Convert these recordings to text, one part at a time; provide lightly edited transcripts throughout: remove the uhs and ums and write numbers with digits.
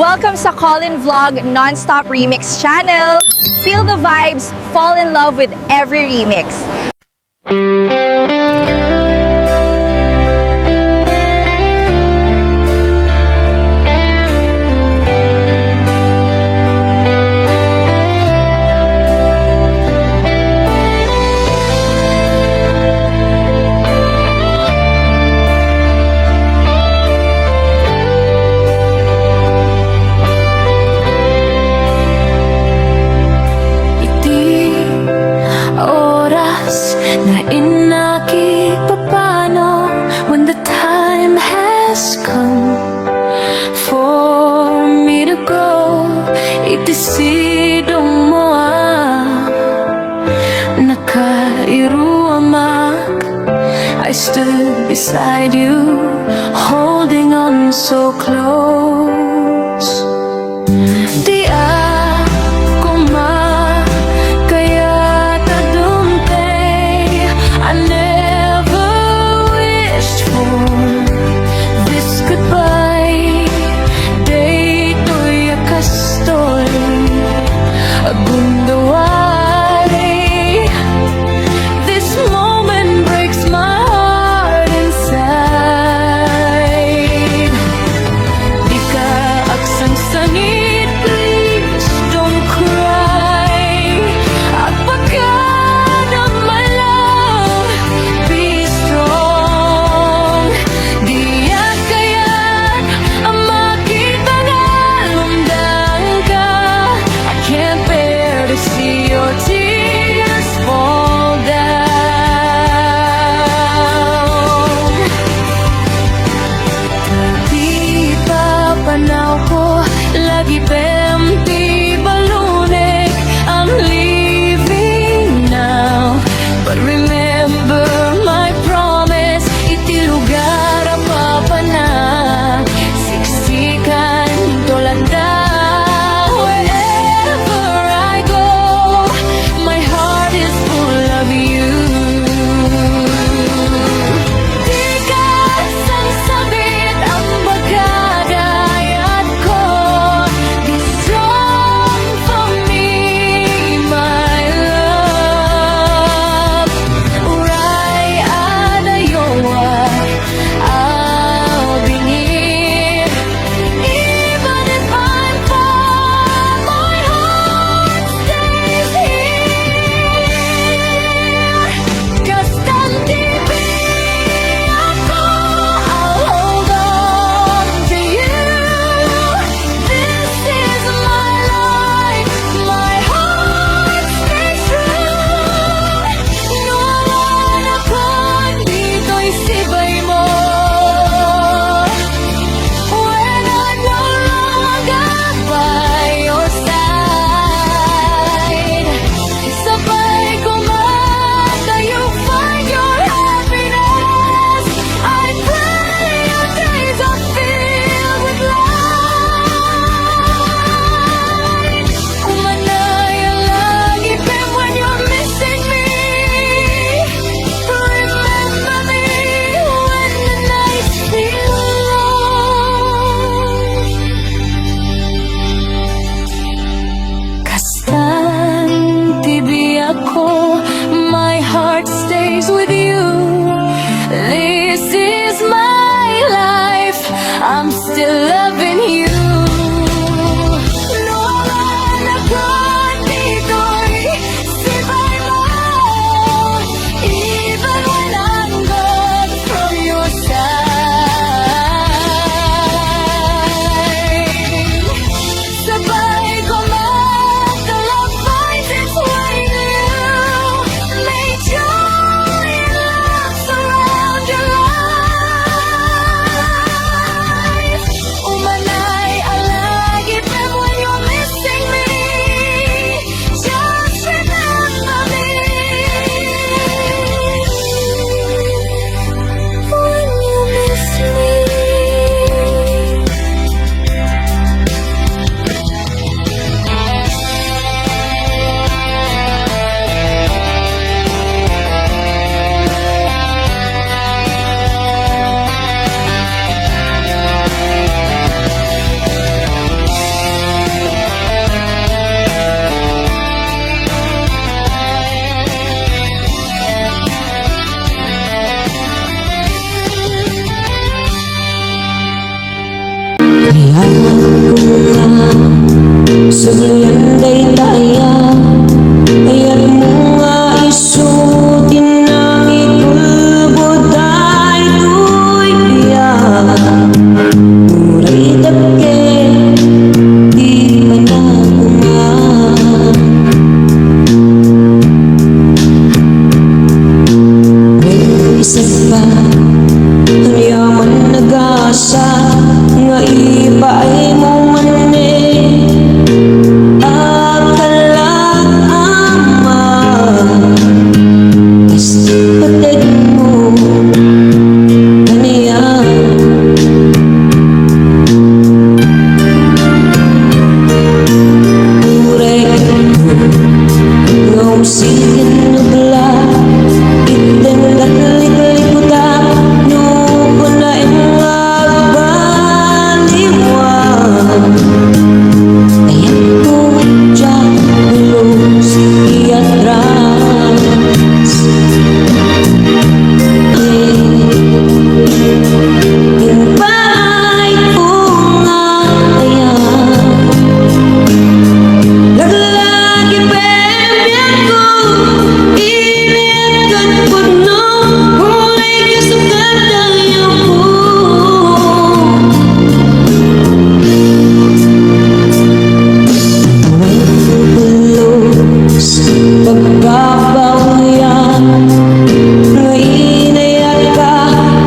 Welcome sa Colin Vlog Non-Stop Remix channel. Feel the vibes, fall in love with every remix. Na inakipapano when the time has come for me to go. Itisido mo nakairuamak. I stood beside you, holding on so close. Di ako I never wished for this goodbye. Day to'y akastoy agundaway. This moment breaks my heart inside. Di ka aksang-sangit, please don't cry. At pagka lagi empty balloon. I'm leaving now, but remember my promise. Iti lugar apa na siksikan tolanda. Wherever I go, my heart is full of you. Di ka sangsabit ang bagada at Hayaan ko nga saglit ay taya, hayaan mo nga isutin ang itulbod ay tuy biyak. Muray dapke, di pa na uman. May isa pa, ang yaman nag-asa, nga iba ay mo manne. Akalat ama, basta patid mo kaniya. Uray ko nga usigin nubla, itindat likod-likoda, nuko na baliwan. Ayan ko dyan ulos iatras. Tinbay ko nga ayan, laglagi bebek ko, init kan puno, hulay kasukat tayo ko. Pulos pagbabawian, ngayon ay ka,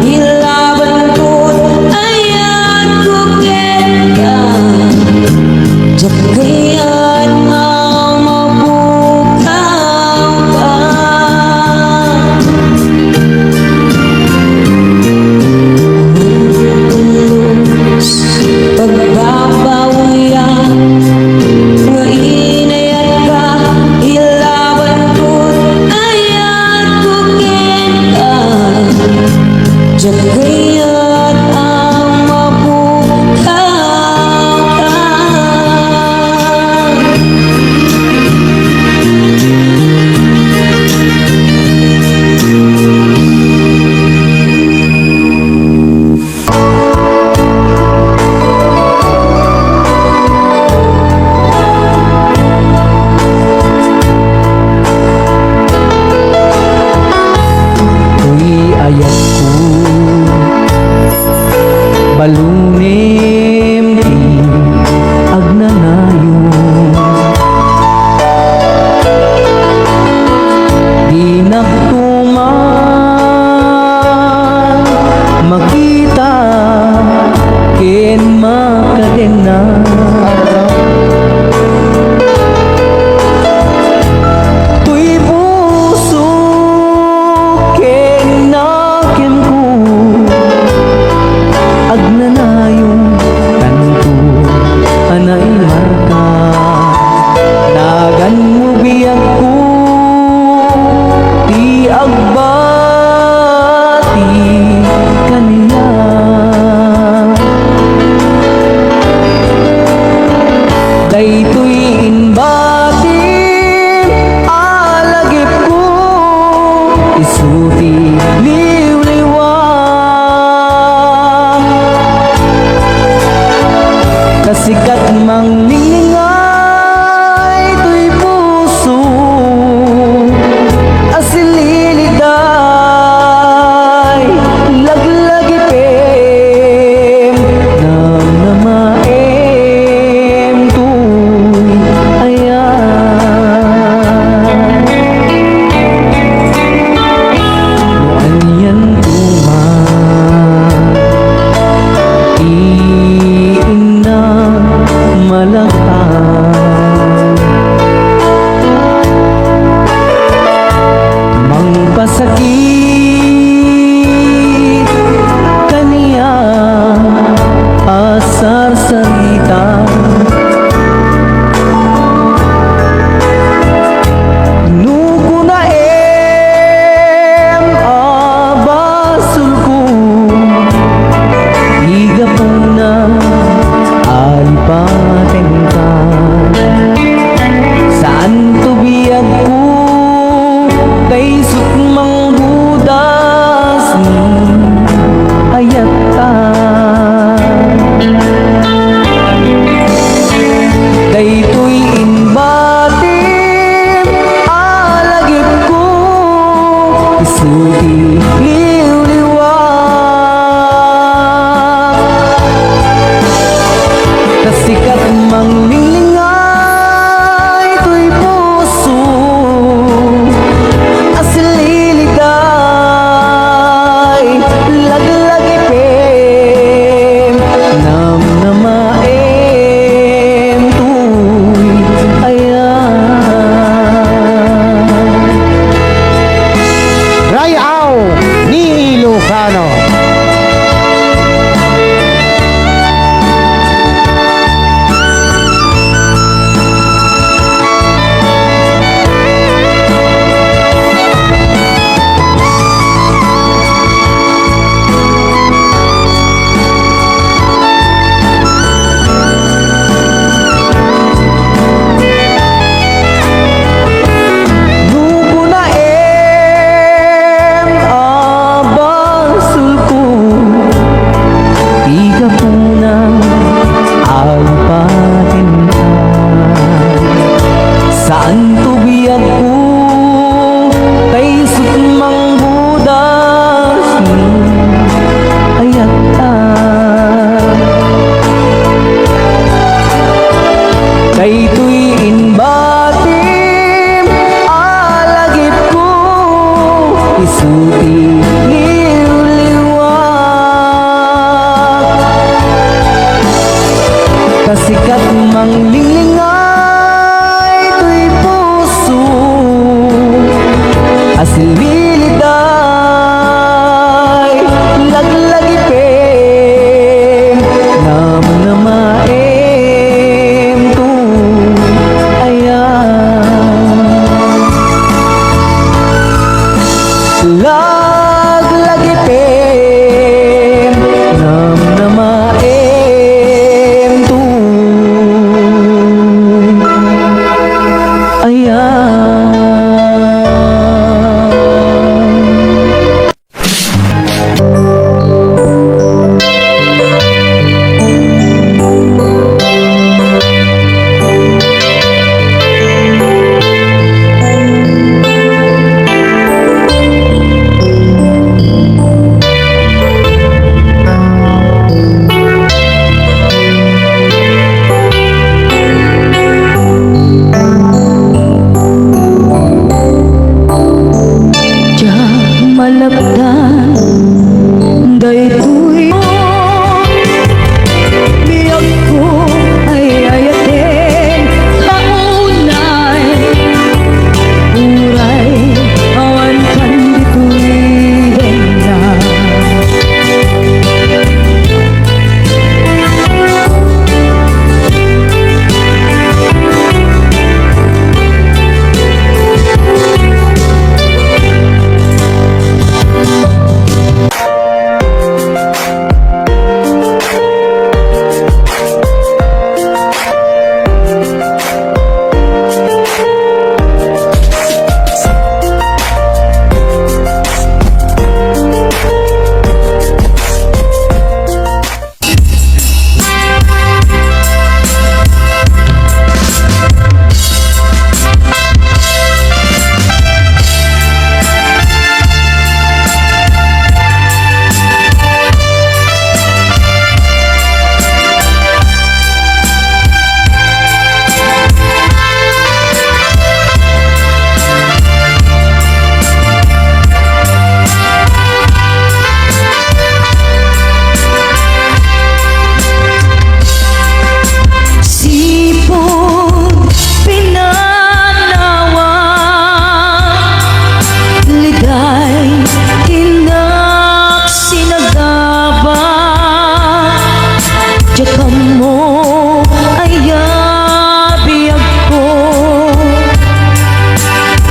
hilaban ko't ayan ko kita. Jagayan ang mabukaw ka. Pulos pagbabawian, ngayon ay ka, hilaban ko't ayan ko kita. Jagayan ang mabukaw ka. Tuy ayat ko balunim ti agnanayo, di nagtuman makita ken makadena. Tuy puso ken nakem ko, agnanayong tanto anay marka. Nagan mo biyak ko, ti agbati kaniya. Daytoy inbatin alagip ko, isuti liwliwang. Kasikat mang ningingay tuy puso, asililiday laglagi pem nam namaem tuy ayan. Noan yan tuman, iina malakang mangpasakit kaniya asar sarita. Nuko na abasul ko, iga po na alipaten ka. Saan to biyag ko, kay sukmang budas ni ayat ka. Kasikat mang lingay to'y puso asililigay laglagipin nam namaem tuy ayan. Rayaw ni Ilocano. Nubo na abasul ko tiga punang alpatin ka. Saan to biyag ko kay sutmang budas ni ayat ka. Kay tuy inbatim alagip ko isuti liwliwat. Kasikat mang linglingai tuy puso asililiday laglagipin nam namaem tu ayan. Laglagipin nam namaem tu ayan. Diyan malapdan daytoy biyag ko ay ayatin kaunay uray awan kan ditoy na. Sipon pinanawa liday inak sinagaba jakam mo ayabiyag ko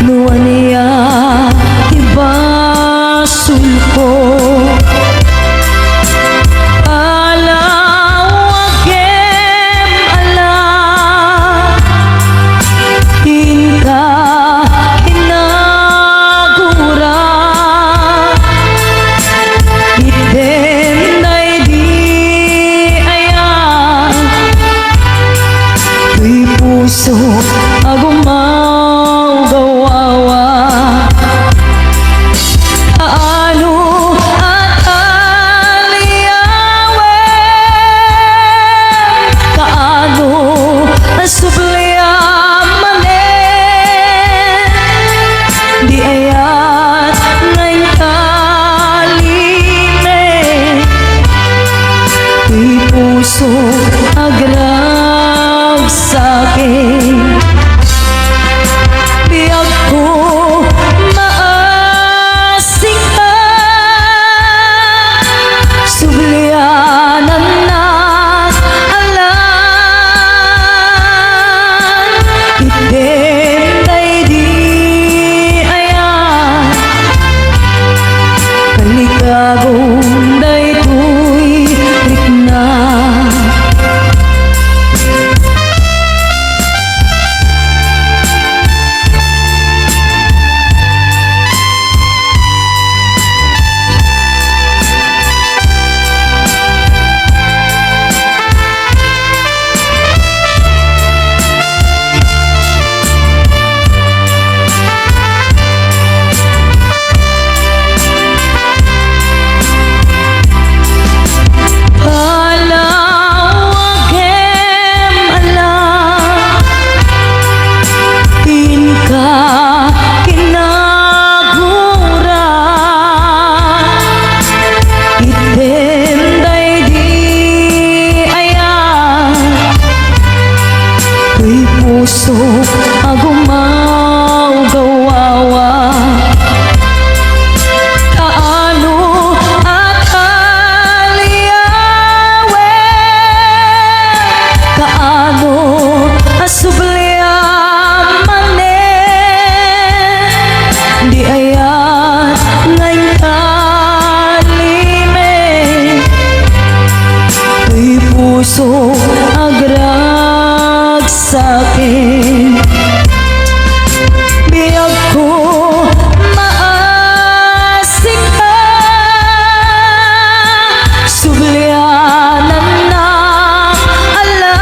nuwan niya ibasul ko. Puso agumaw gawawa ano at aliyawen sa'kin. Biyag ko maasing ka, sublianan na alan. Itemday di ayan, kaligagong daytoy rikna. Puso agumaw gawawa, kaano at aliyawe, kaano asubliamane, di ayat ngayon kalime, tuy puso agrag sa'kin. Biyag ko maasing ka, sublianan na alan.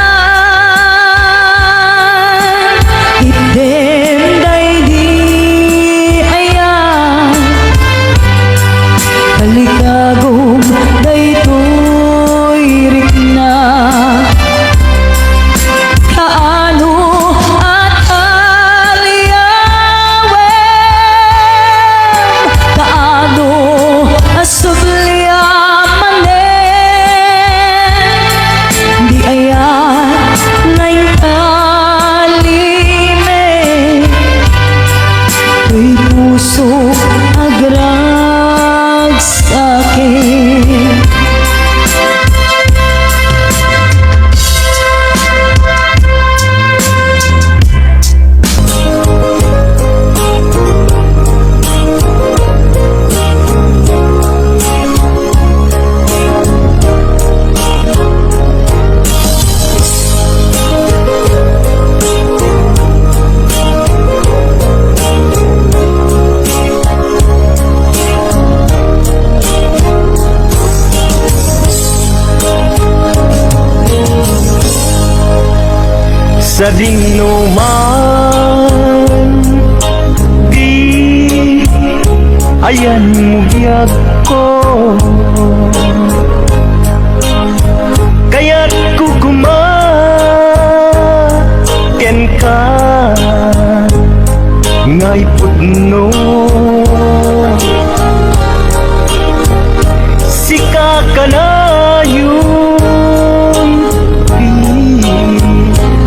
Itemday di ayan, kaligagong daytoy rikna. Kaano at aliyawem, kaano asubliamane, di ayat ngayon kalime, tuy puso agrag sa'kin. Sa dinuman di ayan mugiyag ko, kaya't kukumaken ka ngay pudno. Sika ka na yung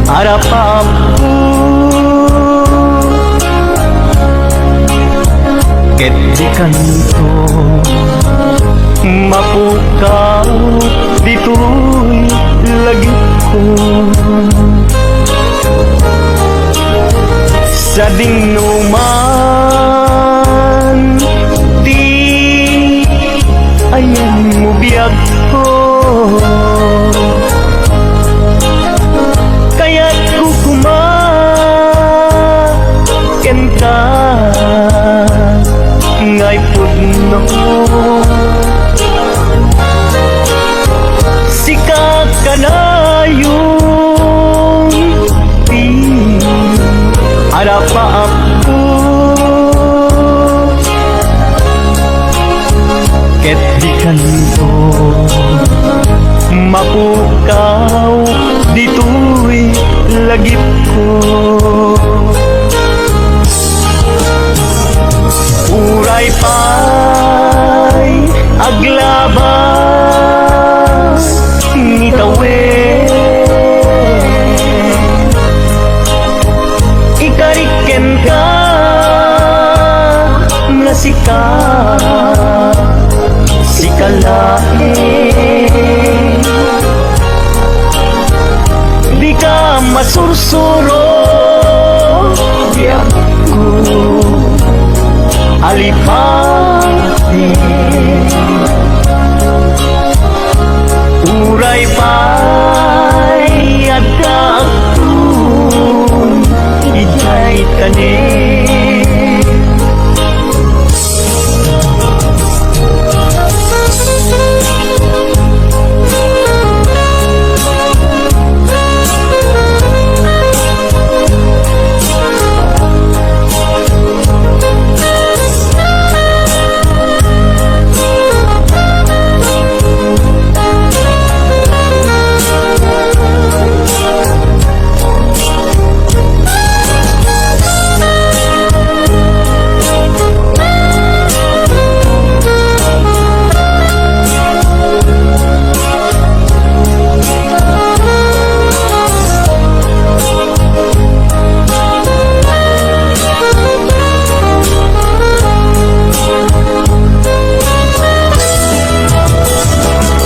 harapapu, ket di kanto mapukaw dito'y lagi ko. Sa dinuman di ayan mo biyag ko, kaya't kukumaken ka ngay pudno. Sikat ka na yung harapaap ko, ket di kanto mapukaw dito'y lagip ko. Uray pa'y aglabas ngitawe, di ka masursuro. Biyak ko alipate, uray pa'y adakun, ijay tanin.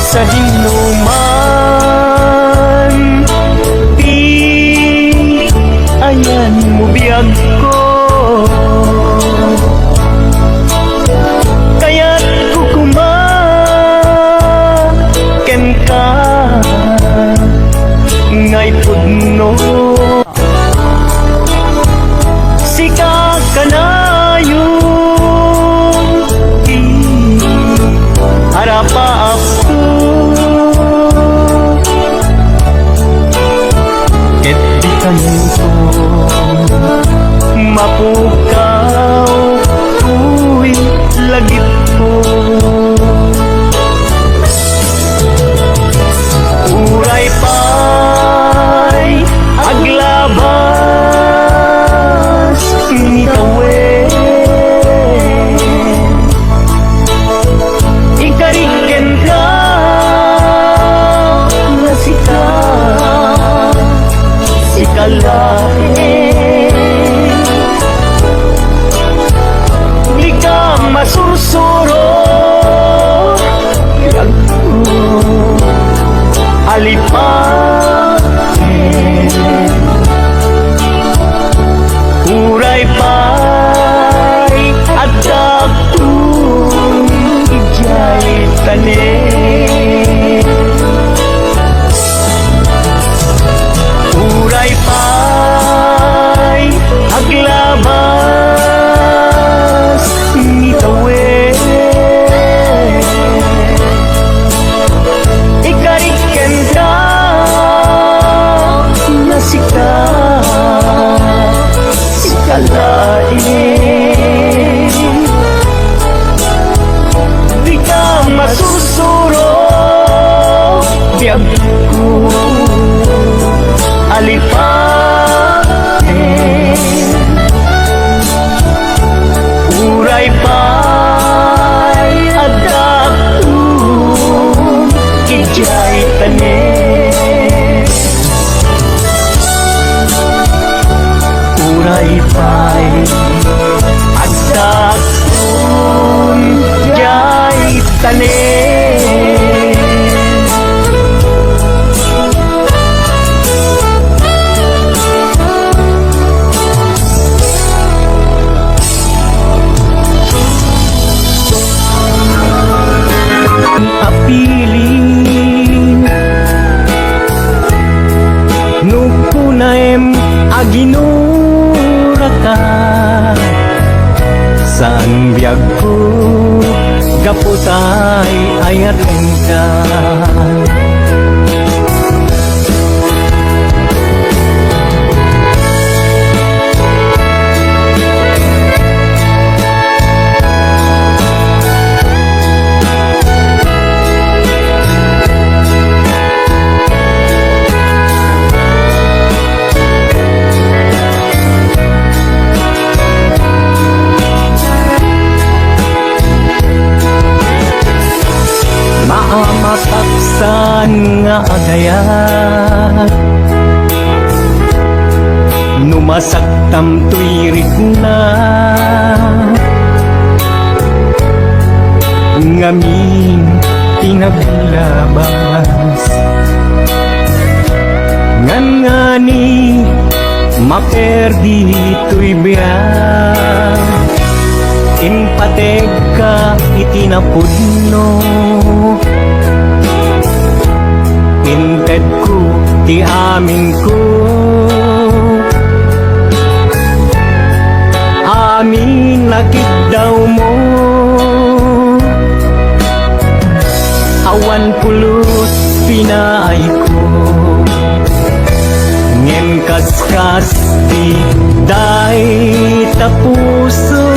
Sa hinuman, di ayan mo biyag ko, kaya't kukumaken ka ngay pudno. Sika ka na yung harapa ako, ket di kanito mapukaw tuwi lagip ko. Uray pa'y aglabas ni kawen, ikariken ka na sika, sikalain. Di ka masursuro, biyak ko alipatin, uray pa'y adakun, ijay tanin. Uray pa'y aglabas ni tawen, ikariken ka na sika, sikalain. Di ka masusuro, biyag ko alipatin, uray pa'y adakun, ijay tanin. Uray pa'y adakun, ijay tanin. Apiling nukunaem aginura ka, saan biyag ko kaputay ayaten ka. Maamataksan nga agayat, numasaktam tuirik na, ngamin pinaglabas, ngan nga maperdi to'y biyag. Impateg ka itinapudno, inted ko ti amin ko. Amin nakit daw mo, awan pulot pinaay ko. Ngem kaskas ti day tapuso,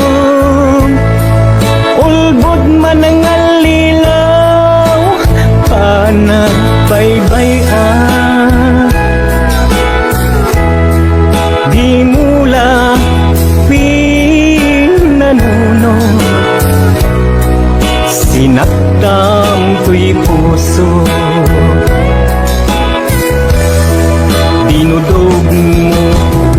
ulbod man ang alilaw, panagbaybayan. Di mula pinanuno, sinaktam to'y puso. Dinudog mo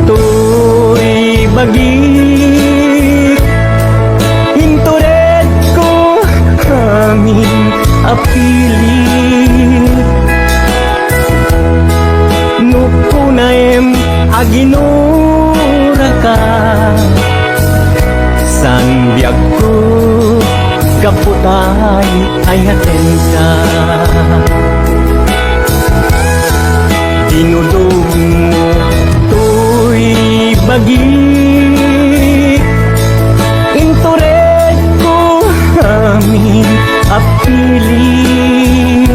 to'y bagik, hintured ko aming apilit. Nupunaem aginura ka, san biyag ko kaputay ayaten ka. Dinudog mo to'y bagik, intured ko aming apilit.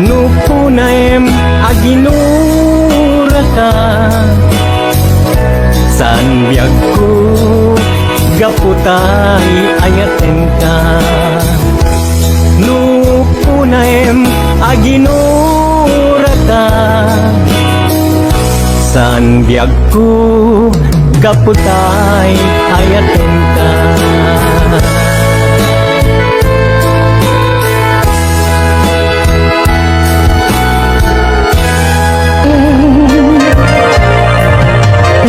Nupunaem aginura ka, san biyag ko gaputay ayaten ka. Nupunaem aginura ka, san biyag ko gaputay ayaten ka.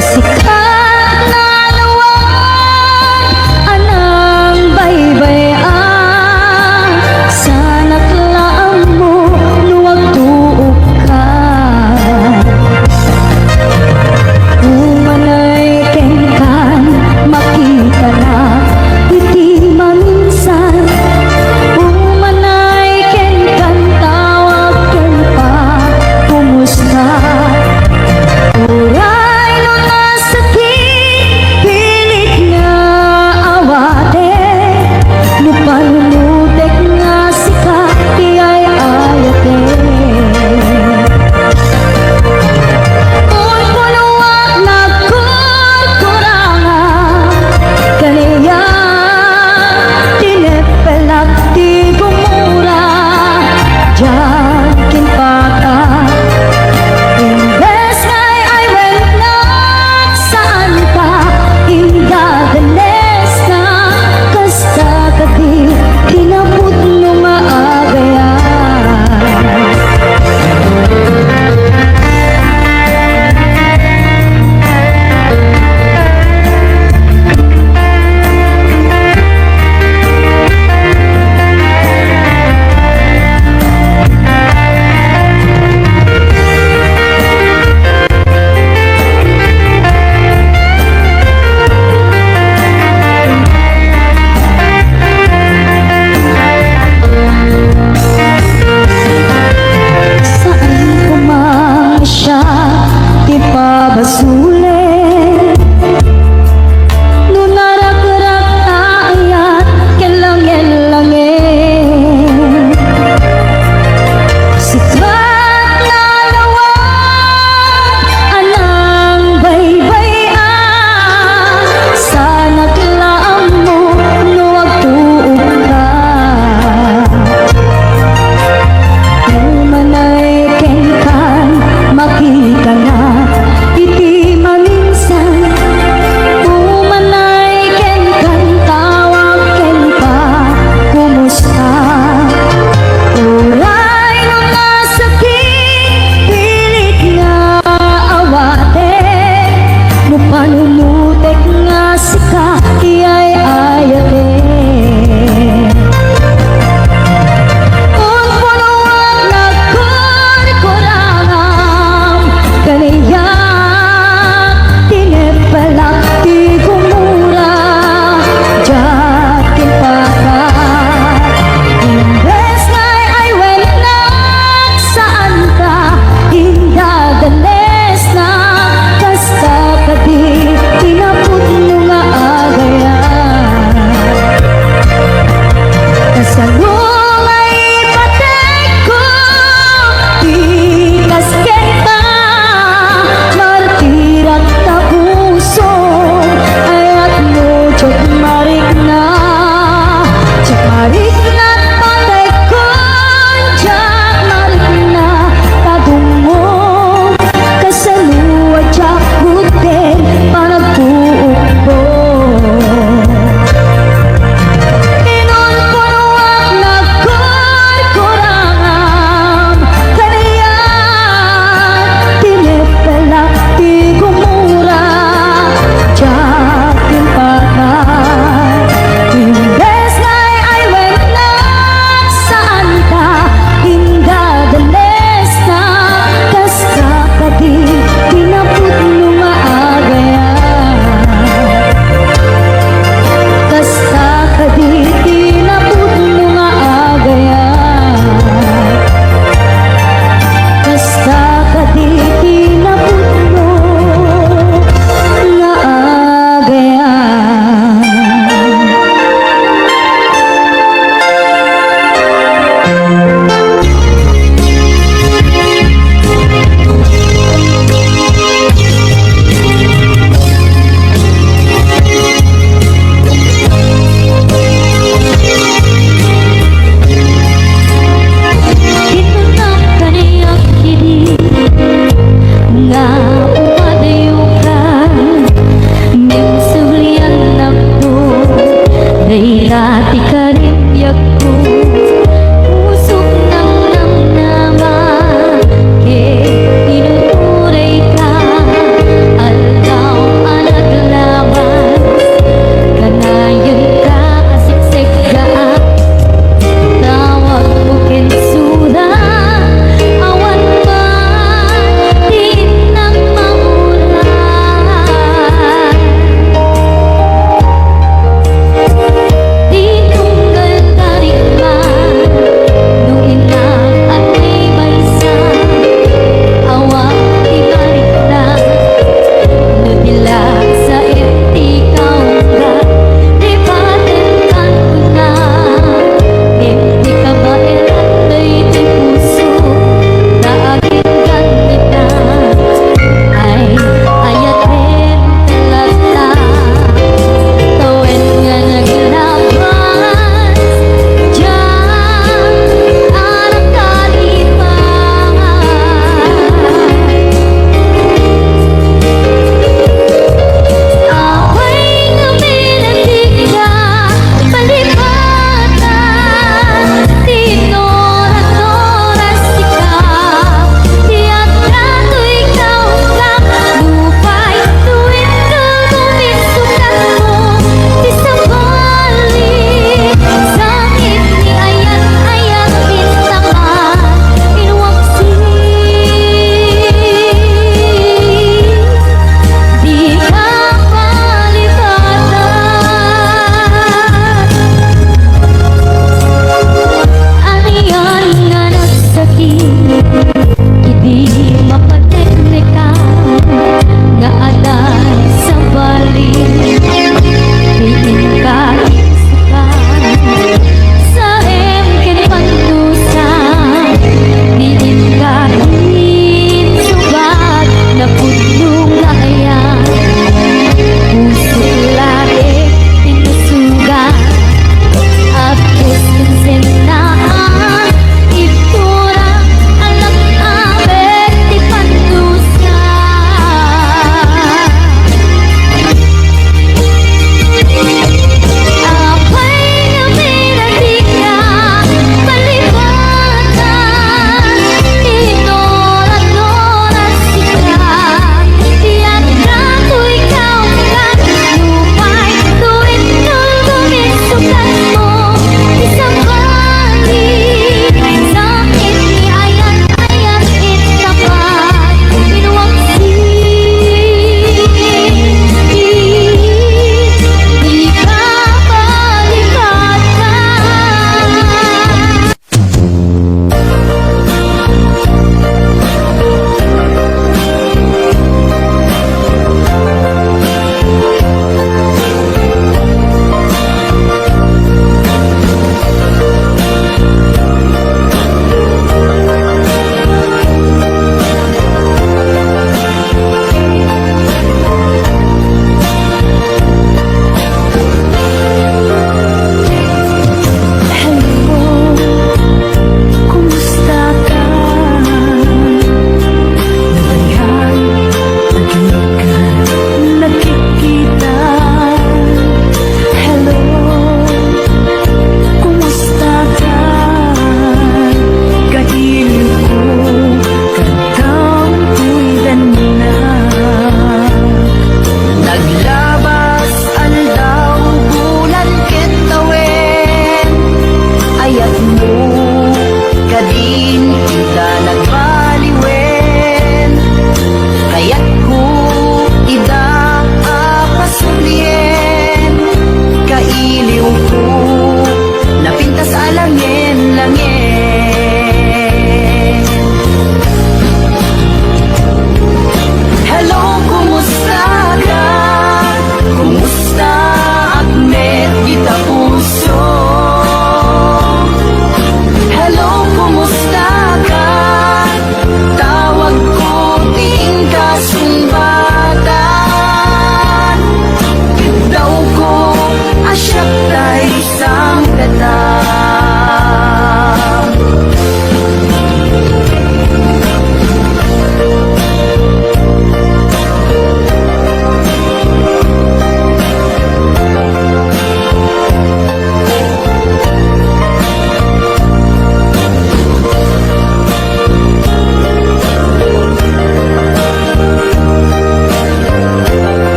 Sikat na luwag anang baybayan, sana't laang mo luwag tuog ka. Kung manay kengkan makita na iti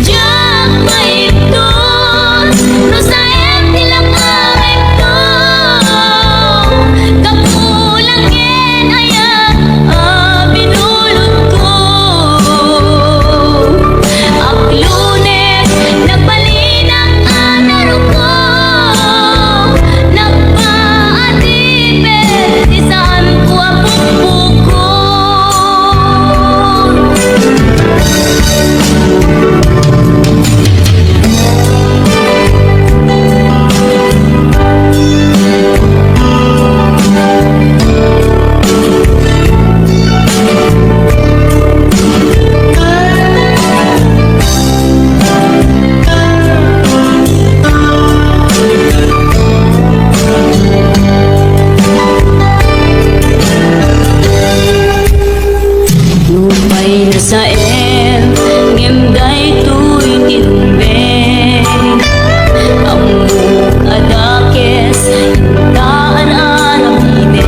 Diyak maipton no saem tilang amekto kapulangin ayat binulot ko ak Lunes nagbalinang anaro ko nagpaatipid di saan ko apupukon. Lupay na sa ngimday tuy titbeng ang adakes daan arabiden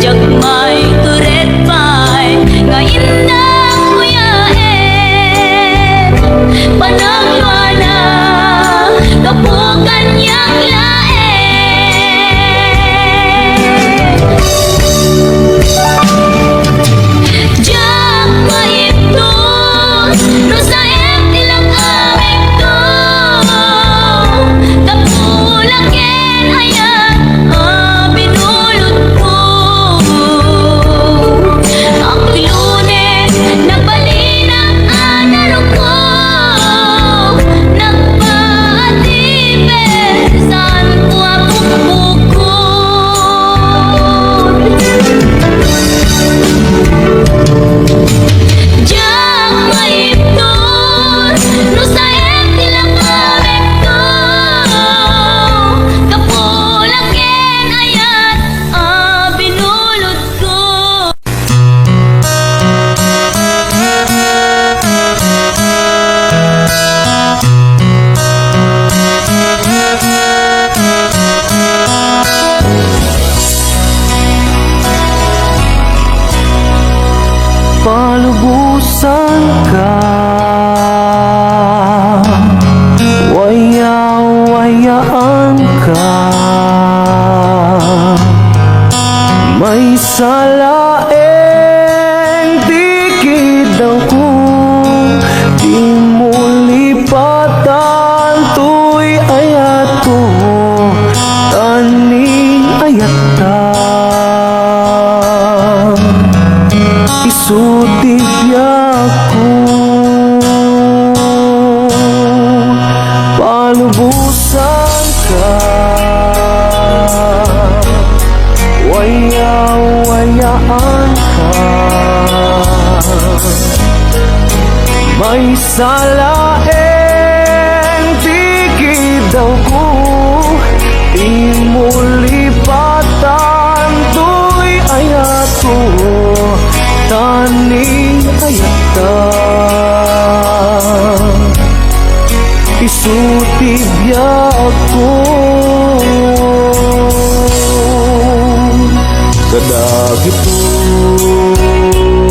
jagmay turet pay nga indang kuyaen panagwana kapukan yang laen. Diyak maipton no saem tilang amekto kapulangin ayat binulot ko ak Lunes nagbalinang anaro ko nagpaatipid saan ko apupukon. Diyak maipton no saem tilang amekto kapulangin ayat binulot ko. Palubusan ka, waya-wayaan ka, may salaeng dikit daw kung di mo lipatan tuy ayat ko taning ayata isutig ako palubusan ka waya-wayaan ka may salaeng dikit daw ko imulipatan tuy ayat ko taning ayata isutig ako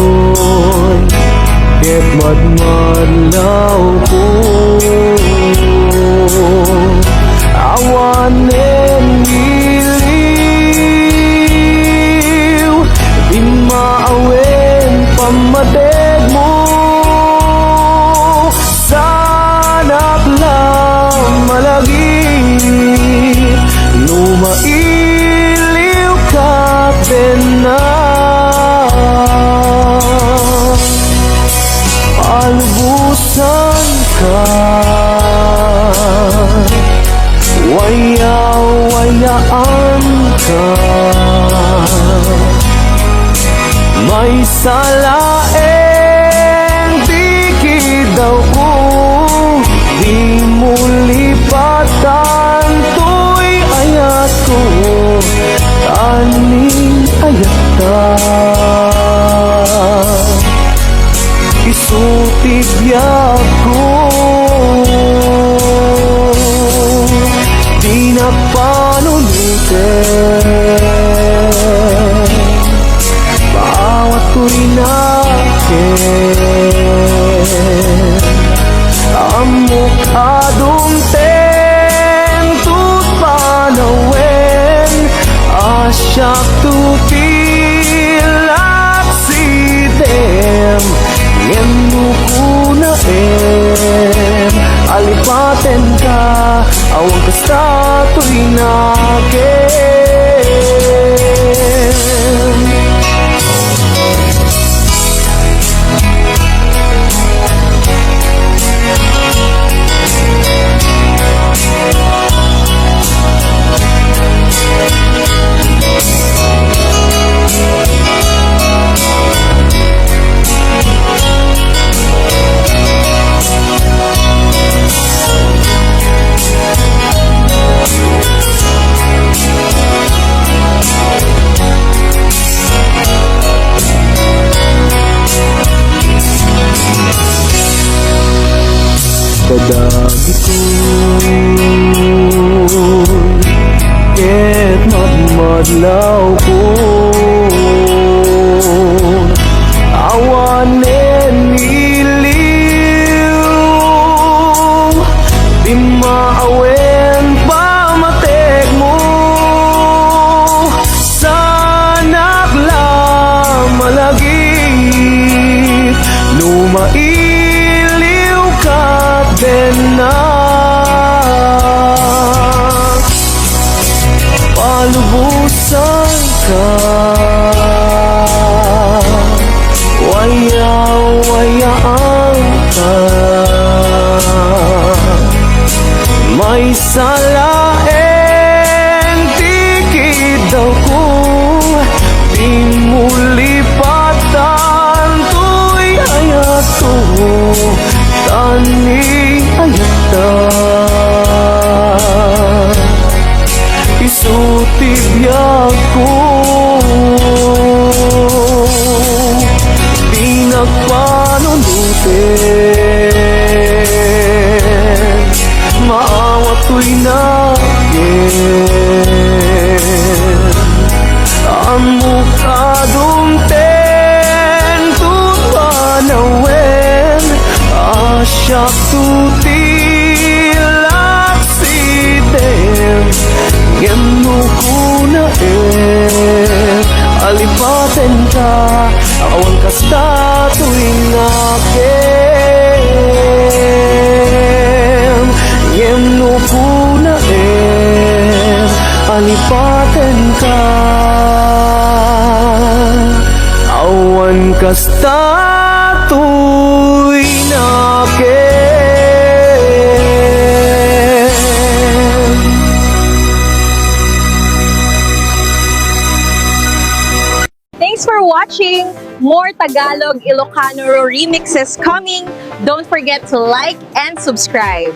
kadagitoy ket madmadlaw ko awanen iliw di maawen pamadeg mo sanak lang malagi lumailiw ka pena palubusan ka waya-wayaan ka may salaeng dikit daw ko di mo lipatan tuy ayat ko taning ayata isutig ko di na panulitin bawat ko'y na daw ko awanen iliw di maawen pamatek mo sanak lang malagi lumailiw ka din na palubusan ka waya-wayaan ka may salaeng tikid daw ko di mo lipatan to'y ayat ko tani ayata isutibiyag ko pinagpanunutin maawa to'y nagin ang mukha dumten tutanawen asyak tutilak sidem Yemno kuna alipaten ka awan kasta tuwing akin Yemno kuna alipaten ka awan kasta tuwing akin Thanks for watching! More Tagalog Ilocano remixes coming. Don't forget to like and subscribe.